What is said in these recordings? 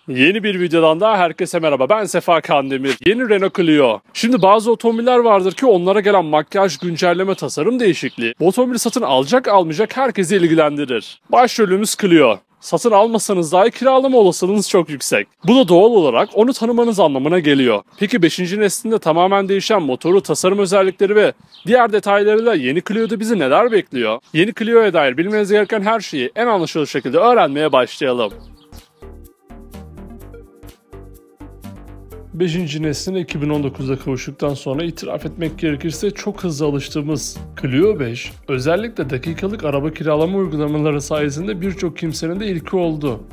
Yeni bir videodan daha herkese merhaba. Ben Sefa Kandemir. Yeni Renault Clio. Şimdi bazı otomobiller vardır ki onlara gelen makyaj, güncelleme, tasarım değişikliği bu otomobili satın alacak almayacak herkesi ilgilendirir. Başrolümüz Clio. Satın almasanız dahi kiralama olasılığınız çok yüksek. Bu da doğal olarak onu tanımanız anlamına geliyor. Peki 5. neslinde tamamen değişen motoru, tasarım özellikleri ve diğer detaylarıyla yeni Clio'da bizi neler bekliyor? Yeni Clio'ya dair bilmeniz gereken her şeyi en anlaşılır şekilde öğrenmeye başlayalım. 5. nesline 2019'da kavuştuktan sonra itiraf etmek gerekirse çok hızlı alıştığımız Clio 5, özellikle dakikalık araba kiralama uygulamaları sayesinde birçok kimsenin de ilki oldu.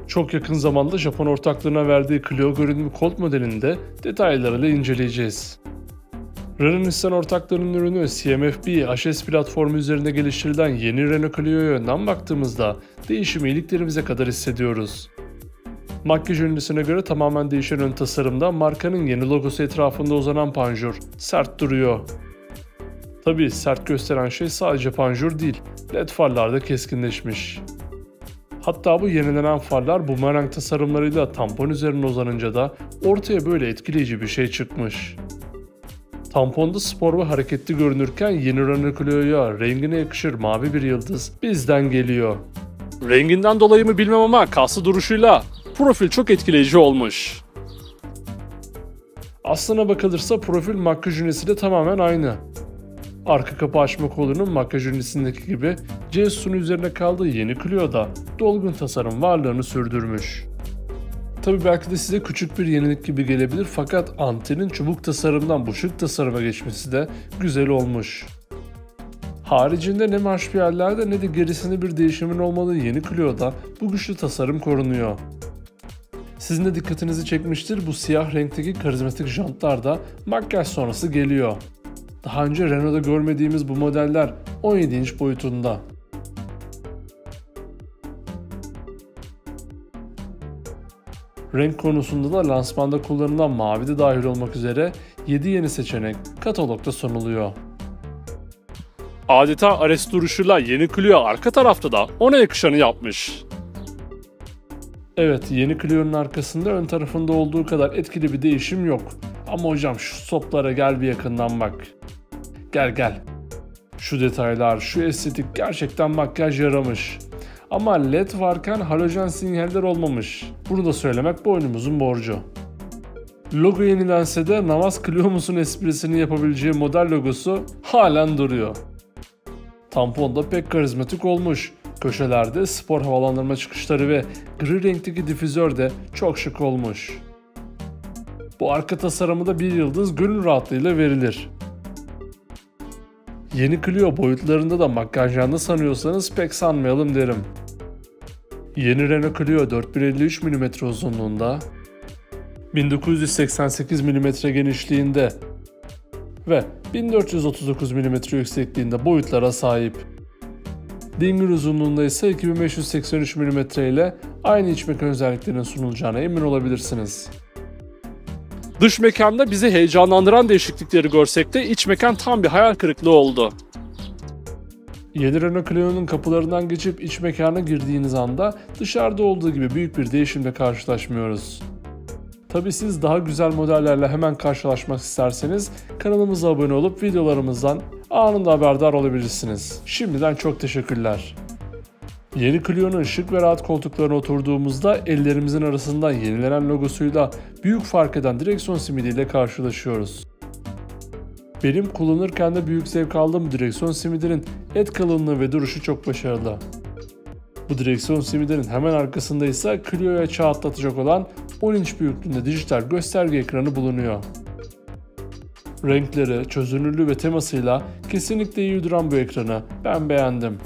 Çok yakın zamanda Japon ortaklığına verdiği Clio görünümlü Colt modelinde detaylarıyla inceleyeceğiz. Renault-Nissan ortaklığının ürünü CMF-B HS platformu üzerinde geliştirilen yeni Renault Clio'ya yönden baktığımızda değişimi iliklerimize kadar hissediyoruz. Makyaj ünlüsüne göre tamamen değişen ön tasarımda markanın yeni logosu etrafında uzanan panjur sert duruyor. Tabii sert gösteren şey sadece panjur değil, LED farlar da keskinleşmiş. Hatta bu yenilenen farlar bumerang tasarımlarıyla tampon üzerine uzanınca da ortaya böyle etkileyici bir şey çıkmış. Tamponda spor ve hareketli görünürken yeni Renault Clio'ya rengine yakışır mavi bir yıldız bizden geliyor. Renginden dolayı mı bilmem ama kaslı duruşuyla profil çok etkileyici olmuş. Aslına bakılırsa profil makyaj ünlesiyle tamamen aynı. Arka kapı açma kolunun makyaj ünlesindeki gibi C sütunu üzerine kaldığı yeni Clio'da dolgun tasarım varlığını sürdürmüş. Tabi belki de size küçük bir yenilik gibi gelebilir fakat antenin çubuk tasarımdan bu şık tasarıma geçmesi de güzel olmuş. Haricinde ne marş yerlerde ne de gerisinde bir değişimin olmadığı yeni Clio'da bu güçlü tasarım korunuyor. Sizin de dikkatinizi çekmiştir, bu siyah renkteki karizmatik jantlar da makyaj sonrası geliyor. Daha önce Renault'da görmediğimiz bu modeller 17 inç boyutunda. Renk konusunda da lansmanda kullanılan mavi de dahil olmak üzere 7 yeni seçenek katalogda sunuluyor. Adeta Ares duruşuyla yeni Clio arka tarafta da ona yakışanı yapmış. Evet, yeni Clio'nun arkasında ön tarafında olduğu kadar etkili bir değişim yok. Ama hocam şu stoplara gel bir yakından bak. Gel. Şu detaylar, şu estetik gerçekten makyaj yaramış. Ama LED varken halojen sinyaller olmamış. Bunu da söylemek boynumuzun borcu. Logo yenilense de Navas Clio musun esprisini yapabileceği model logosu halen duruyor. Tampon da pek karizmatik olmuş. Köşelerde spor havalandırma çıkışları ve gri renkteki difüzör de çok şık olmuş. Bu arka tasarımı da bir yıldız gönül rahatlığıyla verilir. Yeni Clio boyutlarında da makyajlandı sanıyorsanız pek sanmayalım derim. Yeni Renault Clio 4153 mm uzunluğunda, 1988 mm genişliğinde ve 1439 mm yüksekliğinde boyutlara sahip. Dingil uzunluğunda ise 2583 mm ile aynı iç mekan özelliklerinin sunulacağına emin olabilirsiniz. Dış mekanda bizi heyecanlandıran değişiklikleri görsek de iç mekan tam bir hayal kırıklığı oldu. Yeni Renault Clio'nun kapılarından geçip iç mekana girdiğiniz anda dışarıda olduğu gibi büyük bir değişimle karşılaşmıyoruz. Tabi siz daha güzel modellerle hemen karşılaşmak isterseniz kanalımıza abone olup videolarımızdan anında haberdar olabilirsiniz. Şimdiden çok teşekkürler. Yeni Clio'nun şık ve rahat koltuklarına oturduğumuzda ellerimizin arasından yenilenen logosuyla büyük fark eden direksiyon simidiyle karşılaşıyoruz. Benim kullanırken de büyük zevk aldığım direksiyon simidinin et kalınlığı ve duruşu çok başarılı. Bu direksiyon simidinin hemen arkasında ise Clio'ya çağ atlatacak olan 10 inç büyüklüğünde dijital gösterge ekranı bulunuyor. Renkleri, çözünürlüğü ve temasıyla kesinlikle iyi duran bu ekranı ben beğendim.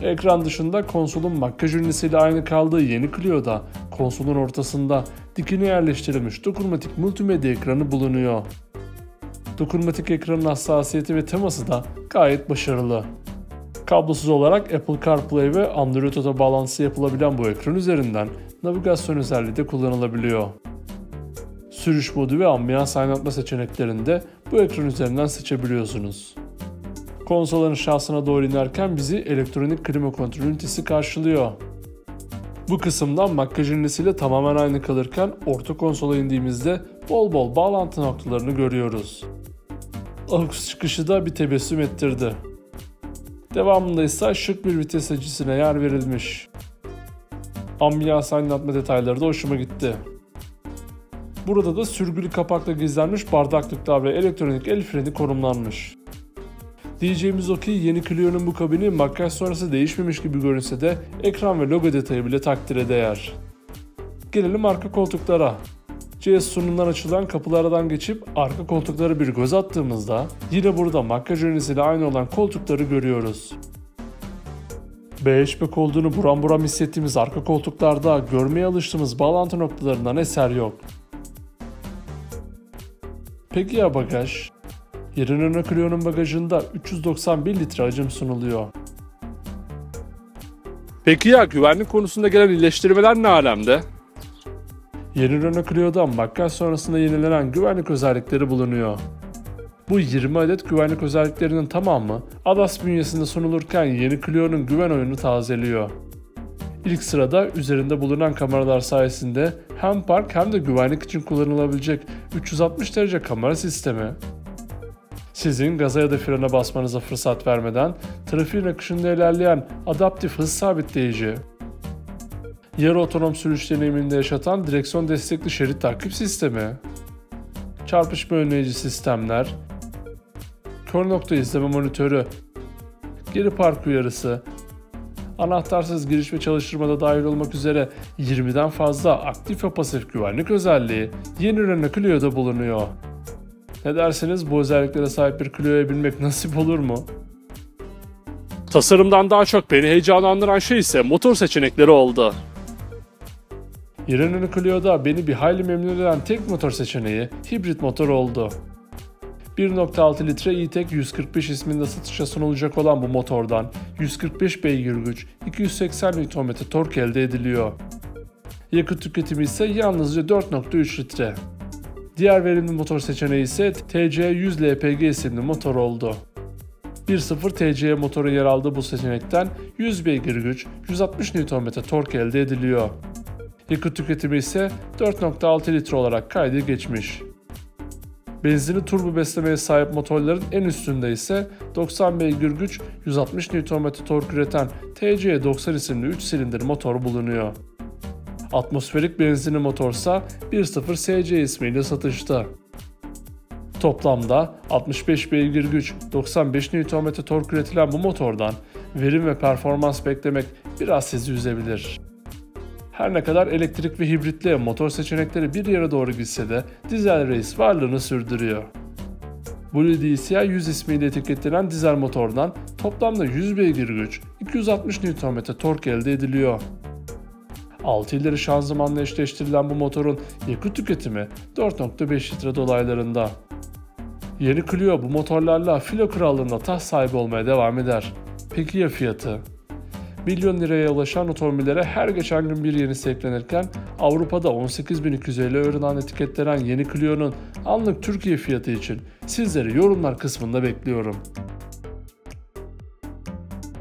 Ekran dışında konsolun makyaj ünlesiyle aynı kaldığı yeni Clio'da konsolun ortasında dikine yerleştirilmiş dokunmatik multimedya ekranı bulunuyor. Dokunmatik ekranın hassasiyeti ve teması da gayet başarılı. Kablosuz olarak Apple CarPlay ve Android Auto bağlantısı yapılabilen bu ekran üzerinden navigasyon özelliği de kullanılabiliyor. Sürüş modu ve ambiyans aydınlatma seçeneklerini de bu ekran üzerinden seçebiliyorsunuz. Konsolun aşağısına doğru inerken bizi elektronik klima kontrol ünitesi karşılıyor. Bu kısımdan makyaj ünlesiyle tamamen aynı kalırken orta konsola indiğimizde bol bol bağlantı noktalarını görüyoruz. AUX çıkışı da bir tebessüm ettirdi. Devamında ise şık bir vites açısına yer verilmiş. Ambiyans aydınlatma detayları da hoşuma gitti. Burada da sürgülü kapakla gizlenmiş bardaklıklar ve elektronik el freni konumlanmış. Diyeceğimiz o ki yeni Clio'nun bu kabini makyaj sonrası değişmemiş gibi görünse de ekran ve logo detayı bile takdire değer. Gelelim arka koltuklara. CS sunumdan açılan kapılardan geçip arka koltuklara bir göz attığımızda yine burada makyaj öncesiyle aynı olan koltukları görüyoruz. B-hatchback olduğunu buram buram hissettiğimiz arka koltuklarda görmeye alıştığımız bağlantı noktalarından eser yok. Peki ya bagaj? Yeni Renault Clio'nun bagajında 391 litre hacim sunuluyor. Peki ya güvenlik konusunda gelen iyileştirmeler ne alemde? Yeni Renault Clio'da makyaj sonrasında yenilenen güvenlik özellikleri bulunuyor. Bu 20 adet güvenlik özelliklerinin tamamı ADAS bünyesinde sunulurken yeni Clio'nun güven oyunu tazeliyor. İlk sırada üzerinde bulunan kameralar sayesinde hem park hem de güvenlik için kullanılabilecek 360 derece kamera sistemi, sizin gaza ya da frene basmanıza fırsat vermeden trafiğin akışında ilerleyen adaptif hız sabitleyici, yarı otonom sürüş deneyiminde yaşatan direksiyon destekli şerit takip sistemi, çarpışma önleyici sistemler, kör nokta izleme monitörü, geri park uyarısı, anahtarsız giriş ve çalıştırmada dahil olmak üzere 20'den fazla aktif ve pasif güvenlik özelliği yeni Renault Clio'da bulunuyor. Ne dersiniz, bu özelliklere sahip bir Clio'ya binmek nasip olur mu? Tasarımdan daha çok beni heyecanlandıran şey ise motor seçenekleri oldu. Yeni Renault Clio'da beni bir hayli memnun eden tek motor seçeneği hibrit motor oldu. 1.6 litre E-Tech 145 isminde satışa sunulacak olan bu motordan 145 beygir güç, 280 Nm tork elde ediliyor. Yakıt tüketimi ise yalnızca 4.3 litre. Diğer verimli motor seçeneği ise TC100 LPG isimli motor oldu. 1.0 TC motoru yer aldığı bu seçenekten 100 beygir güç, 160 Nm tork elde ediliyor. Yakıt tüketimi ise 4.6 litre olarak kaydı geçmiş. Benzinli turbo beslemeye sahip motorların en üstünde ise 90 beygir güç, 160 Nm tork üreten TC90 isimli 3 silindir motor bulunuyor. Atmosferik benzinli motorsa 1.0 SC ismiyle satışta. Toplamda 65 beygir güç, 95 Nm tork üretilen bu motordan verim ve performans beklemek biraz sizi üzebilir. Her ne kadar elektrik ve hibritli motor seçenekleri bir yere doğru gitse de Diesel Race varlığını sürdürüyor. Blue DCI 100 ismiyle etiketlenen dizel motordan toplamda 100 beygir güç, 260 Nm tork elde ediliyor. 6 ileri şanzımanla eşleştirilen bu motorun yakıt tüketimi 4.5 litre dolaylarında. Yeni Clio bu motorlarla filo krallığında taht sahibi olmaya devam eder. Peki ya fiyatı? Milyon liraya ulaşan otomobillere her geçen gün bir yenisi eklenirken Avrupa'da 18.250 eurodan etiketlenen yeni Clio'nun anlık Türkiye fiyatı için sizleri yorumlar kısmında bekliyorum.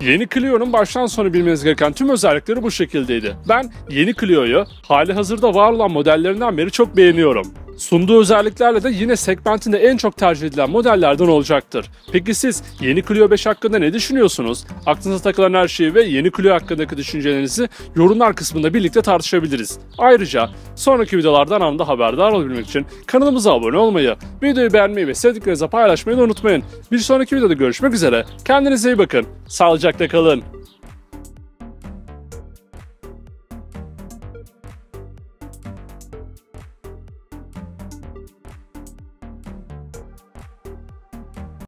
Yeni Clio'nun baştan sona bilmeniz gereken tüm özellikleri bu şekildeydi. Ben yeni Clio'yu hali hazırda var olan modellerinden beri çok beğeniyorum. Sunduğu özelliklerle de yine segmentinde en çok tercih edilen modellerden olacaktır. Peki siz yeni Clio 5 hakkında ne düşünüyorsunuz? Aklınıza takılan her şeyi ve yeni Clio hakkındaki düşüncelerinizi yorumlar kısmında birlikte tartışabiliriz. Ayrıca sonraki videolardan anında haberdar olabilmek için kanalımıza abone olmayı, videoyu beğenmeyi ve sevdiklerinizle paylaşmayı da unutmayın. Bir sonraki videoda görüşmek üzere. Kendinize iyi bakın. Sağlıcakla kalın.